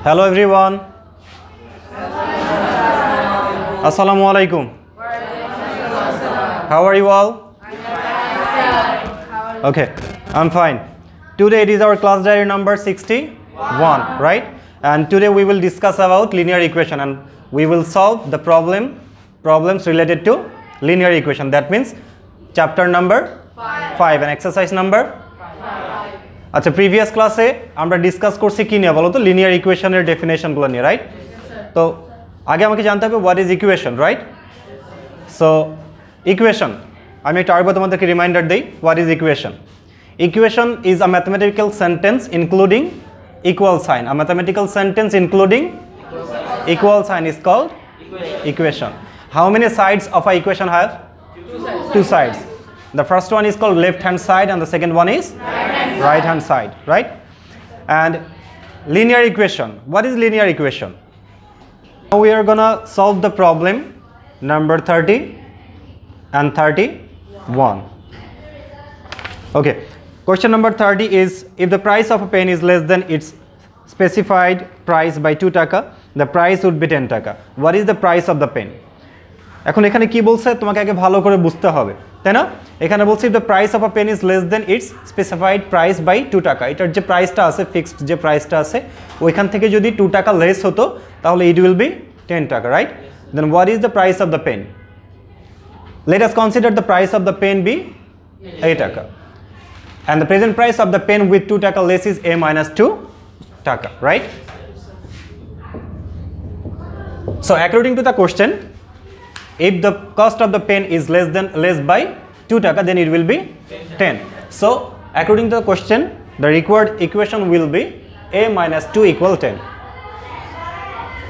Hello everyone. Assalamu alaikum. How are you all? Okay, I'm fine. Today it is our class diary number 61, right? And today we will discuss about linear equation and we will solve the problems related to linear equation. That means chapter number 5 and exercise number 5. আচ্ছা previous ক্লাসে আমরা discuss করছি কি নিয়ে বলো তো linear ইকুয়েশনের ডেফিনেশনগুলো নিয়ে রাইট তো আগে আমাকে জানতে হবে what is equation right so equation আমি একটা আরেকবার তোমাদেরকে রিমাইন্ডার দেই what is equation equation is a mathematical sentence including equal sign a mathematical sentence including equal sign is called equation. How many sides of a equation have? Two sides. The first one is called left hand side and the second one is right hand side, right? And linear equation, what is linear equation? Now we are gonna solve the problem number 30 and 31. Okay, question number 30 is if the price of a pen is less than its specified price by 2 টাকা the price would be 10 টাকা. What is the price of the pen? এখন এখানে কি বলছে তোমাকে আগে ভালো করে বুঝতে হবে তাই না এখানে বলছে if the price of a pen is less than its specified price by 2 টাকা এটার যে প্রাইসটা আছে ফিক্সড যে প্রাইসটা আছে ওইখান থেকে যদি 2 টাকা লেস হতো তাহলে it will be 10 টাকা right then what is the price of the pen let us consider the price of the pen be 8 টাকা and the present price of the pen with 2 taka less is a minus 2 taka right so according to the question if the cost of the pen is less by 2 taka then it will be 10 so according to the question the required equation will be a minus 2 equal 10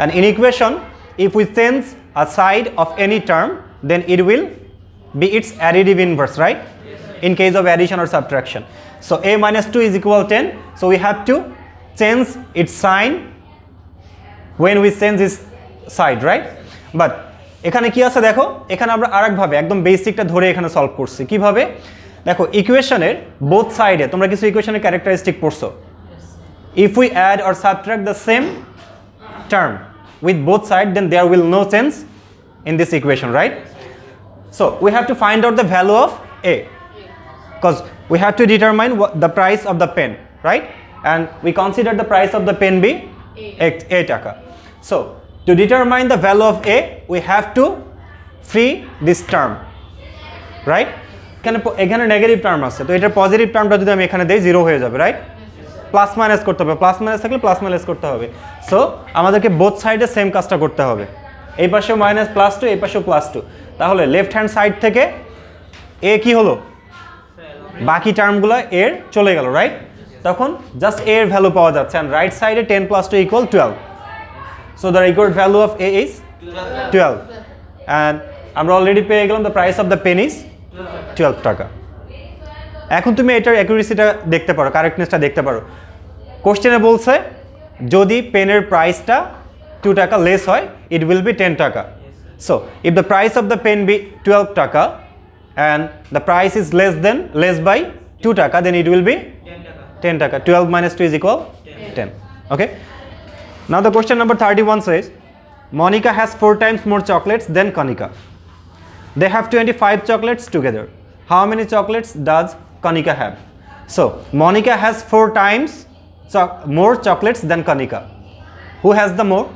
and in equation if we change a side of any term then it will be its additive inverse right in case of addition or subtraction so a minus 2 is equal 10 so we have to change its sign when we change this side right but এখানে কি আছে দেখো এখানে আমরা আরেক ভাবে একদম বেসিকটা ধরে এখানে সলভ করছি কিভাবে দেখো ইকুয়েশনের বোথ সাইডে তোমরা কিছু ইকুয়েশনের ক্যারেক্টারিস্টিক পড়ছো if we add or subtract the same term with both sides then there will no change in this equation right so we have to find out the value of a because we have to determine what the price of the pen right and we consider the price of the pen be a taka so to determine the value of a we have to free this term right এখানে negative term আছে তো এটার positive টার্মটা যদি আমি এখানে দেই 0 হয়ে যাবে রাইট প্লাস মাইনাস করতে হবে প্লাস মাইনাস থাকলে প্লাস মাইনাস করতে হবে সো আমাদেরকে বোথ সাইডে সেম কাজটা করতে হবে এই পাশেও মাইনাস প্লাস 2 এই পাশেও প্লাস 2 তাহলে লেফট হ্যান্ড সাইড থেকে a কি হলো বাকি টার্মগুলো এর চলে গেল রাইট তখন জাস্ট a এর ভ্যালু পাওয়া যাচ্ছে and রাইট সাইডে 10 plus 2 equal 12 so the required value of a is 12 and আমরা অলরেডি পেয়ে গেলাম the price of the pen is 12 টাকা এখন তুমি এটার অ্যাকুরেসিটা দেখতে পারো কারেক্টনেসটা দেখতে পারো কোশ্চেনে বলছে যদি পেনের প্রাইসটা 2 টাকা লেস হয় it will be 10 টাকা so if the price of the pen be 12 টাকা and the price is less by 2 taka then it will be 10 taka 12 minus 2 is equal 10 okay now the question number 31 says Monica has 4 times more chocolates than Kanika they have 25 chocolates together how many chocolates does Kanika have so Monica has 4 times more chocolates than Kanika who has the more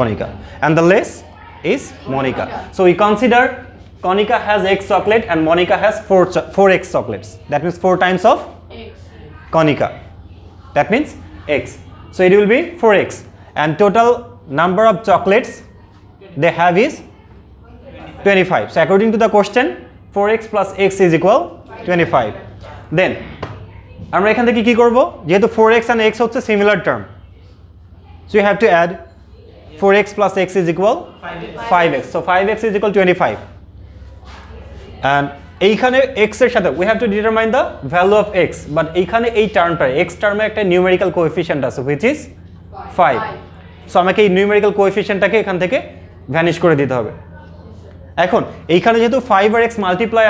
Kanika and the less is Monica so we consider Kanika has x chocolate and Monica has 4x chocolates. That means 4 times of x. Kanika. That means x. So it will be 4x. And total number of chocolates they have is 25. So according to the question, 4x plus x is equal 25. Then, আমরা এখান থেকে কি করব? যেহেতু 4x and x হচ্ছে similar term. So you have to add 4x plus x is equal 5x. So 5x is equal 25. and এইখানে x এর সাথে we have to determine the value of x but এইখানে এই টার্মটা x টার্মে একটা numerical coefficient আছে which is 5 so আমাকে এই নিউমেরিক্যাল কোএফিশিয়েন্টটাকে এখান থেকে ভ্যানিশ করে দিতে হবে এখন এইখানে যেহেতু 5 আর x মাল্টিপ্লাই